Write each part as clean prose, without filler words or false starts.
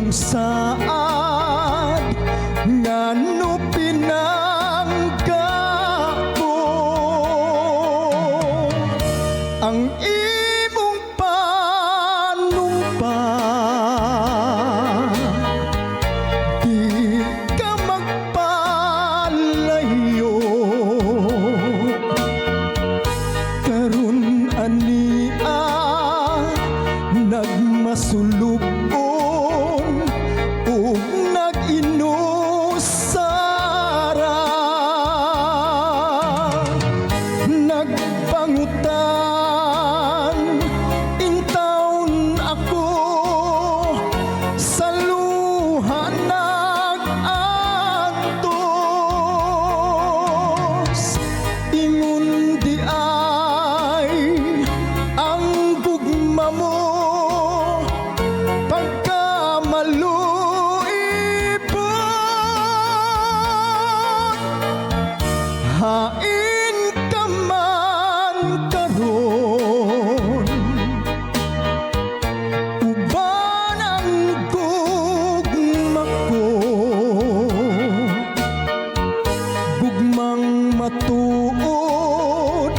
imong saad ngano pinanggapo ang imong panumpa di ka magpalayo karon ania nagmasulubon ug nag-inusara nagpangutan intawon ako sa luha nag-antos ingon di ay ang gugma mo hain ka man karon uban ang gugma ko gugmang matuod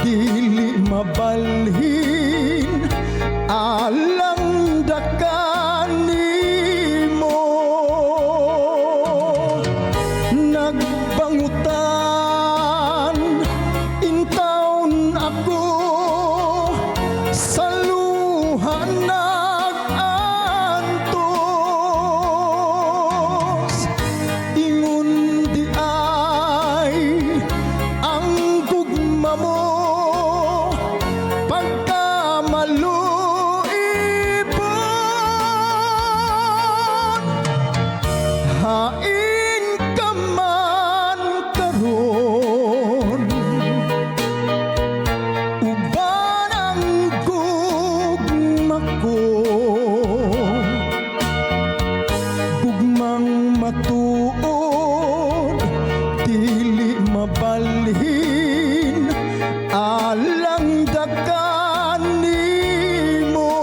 dili mabalhin alang dakan nimo nagbangutan intawon ako sa luha nag-antos ingon di ay ang gugma mo pagkamaluibon hain ka man karon uban ang gugma ko gugmang matuod dili mabalhin alang dakan nimo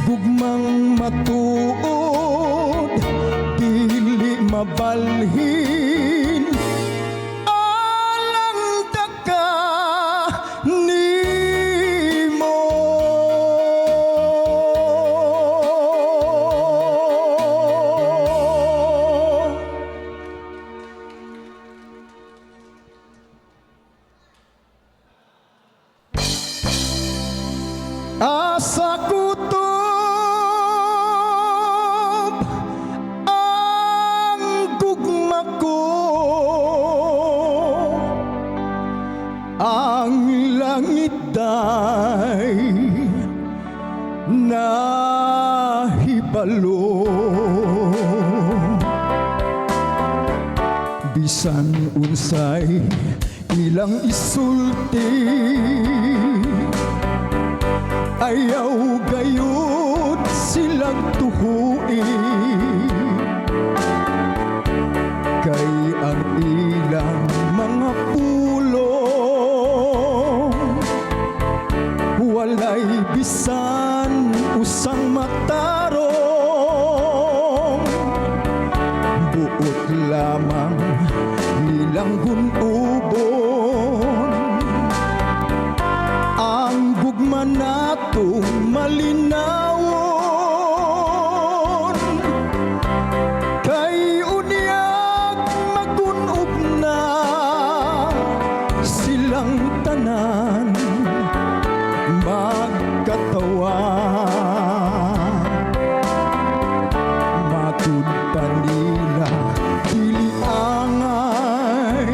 gugmang matuod dili mabalhin alang dakan nimo. Asa kutob ang gugma ko ang langit day nahibalo bisan unsay ilang isulti ayaw gayud silang tuhuin kay ang ilang mga pulong walay bisan usang matarong buot lamang nilang gunubon ang gugma natong malinawon kay unyag magunob na silang tanan magkatawa matud pa nila dili angay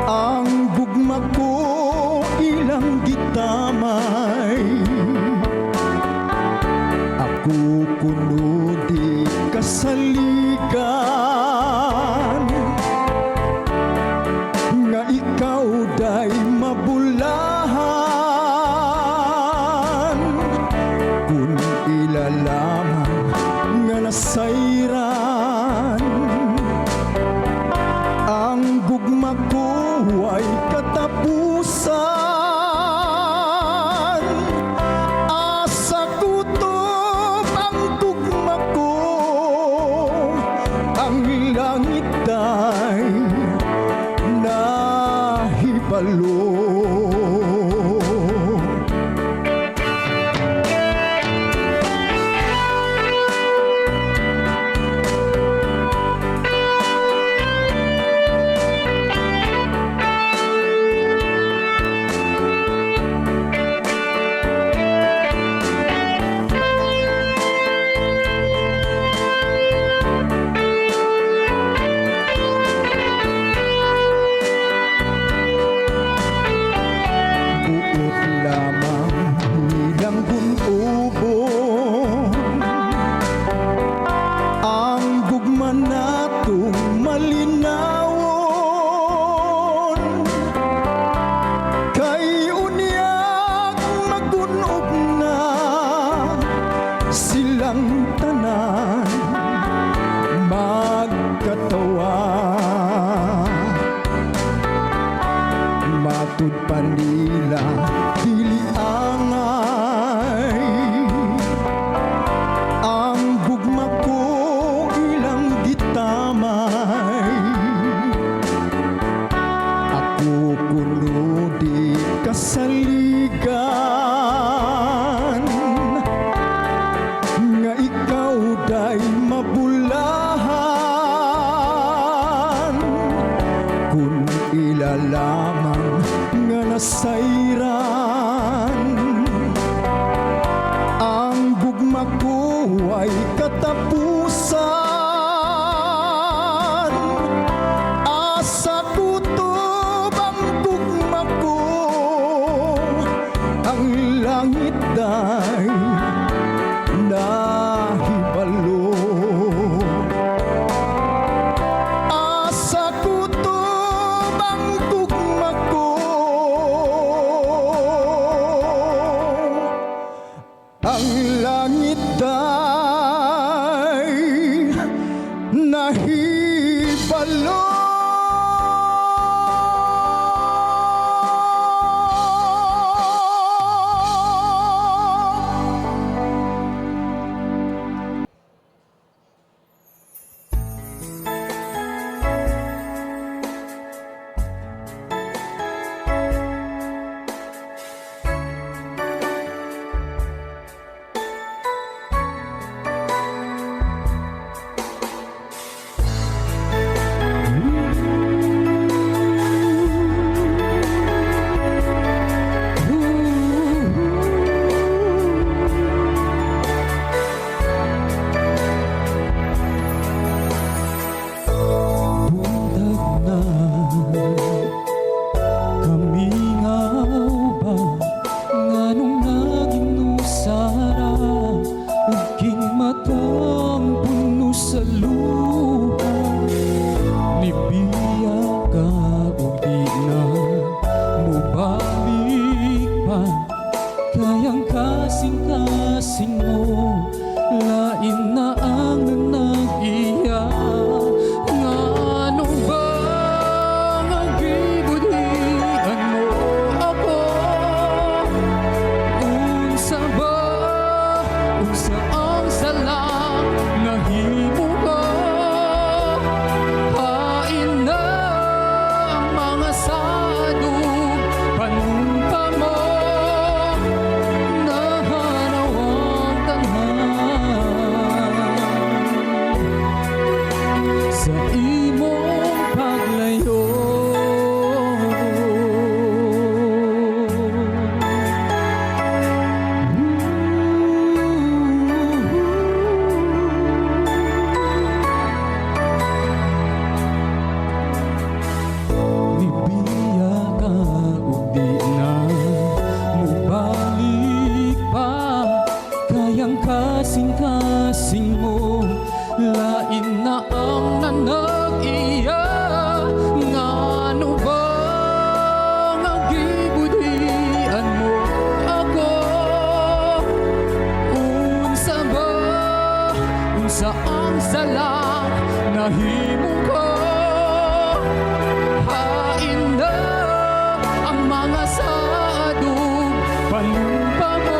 ang gugma ko ilang gitamay ako kuno di kasaligan nga ikaw day mabulahan kun ilalaman nga nasayran ang gugma ko ay katapusan ila dili angay. Ang gugma ko ilang gitamay. Ako kuno di kasaligan, nga ikaw day mabulahan. Kung ilalamang nga nasayran, ang gugma ko ay katapusan. Asa kutob ang gugma ko, ang langit day nahibalo. Asa kutob ang gugma ko, ang langit day nahibalo. Kayang kasing-kasing mo, lain na ang nag-iya. Ngano ba ang gibudian mo ako? Unsa ba, unsa ang salang nahimo ka? Hain na ang mga sadong panumpa mo. Sa imong paglayo, nibiya ka ug di na mubalik pa. Kayang kasing-kasing mo, lain na ang nanag-iya. Ngano ba nga gibudian mo ako? Unsa ba, unsa ang salang nahimo ko? Hain na ang mga sadong panumpa mo.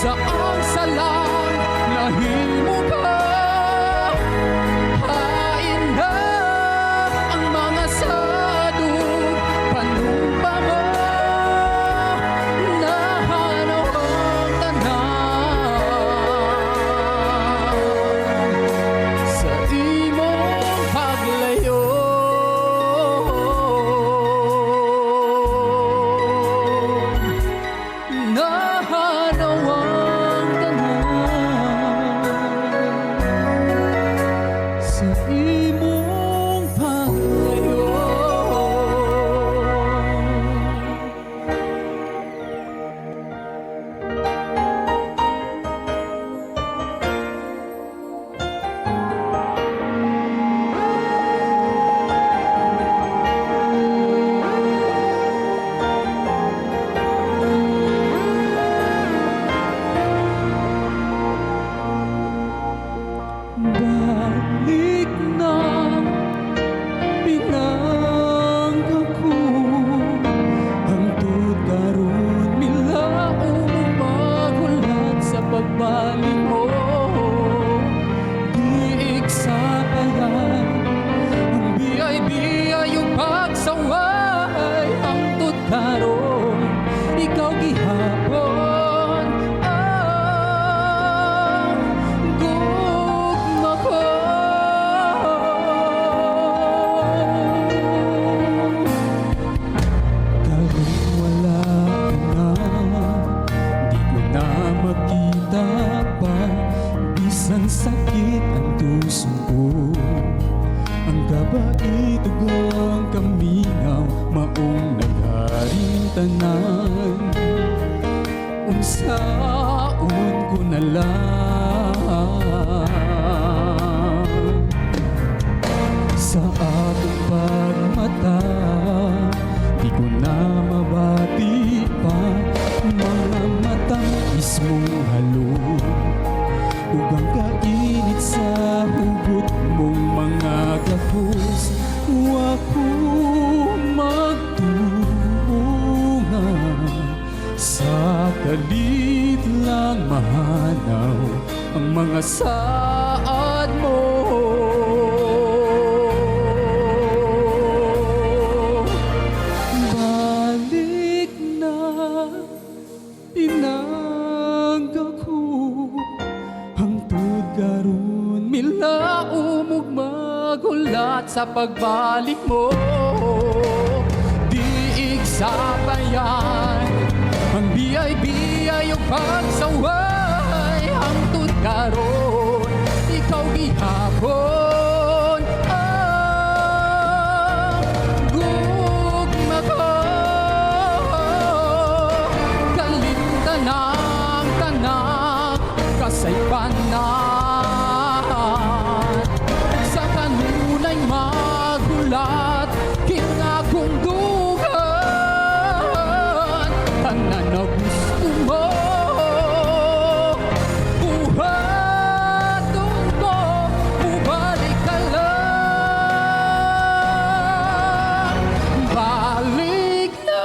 Sa ang salang nahimo ka, hain na ang mga sadong panumpa mo. Nahanaw ang tanan sa imong paglayo. Nahanaw San sakit ang tuso ko, ang kabait ug kaminaw, maong nagharing tanan. Unsaon ko na lang sa atong pagmata, di ko na mabati pa mga matang mismong halong ug ang kainit sa hugot mong mga gapos. Wa ko magtuungan sa kalit lang mahanaw ang mga saad mo. Balik na inangga ko, hangtod karon milaom ug magulat sa pagbalik mo. Diig sa bayan ang biyay-biyay ug pagsaway, hangtod karon ikaw gihapon ang gugma ko. Kalimtan ang tanak kasaypanan sa kanunay magulat king akong dugan. Tanan na gusto mo buhaton ko, bumalik ka lang. Balik na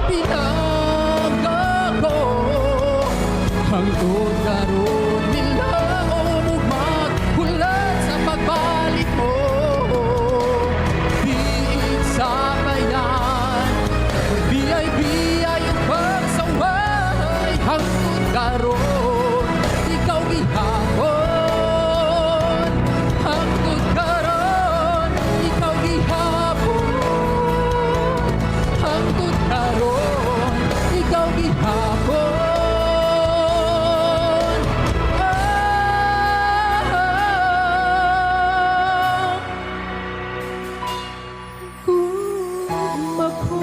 pinag ako, hangtod karon milaom ug maghulat sa pagbalik mo. Diig sa bayan biyay-biyay ang pagsaway, hangtod karon ikaw gihapon. Hangtod karon ikaw gihapon. Hangtod karon ikaw gihapon. Kung ako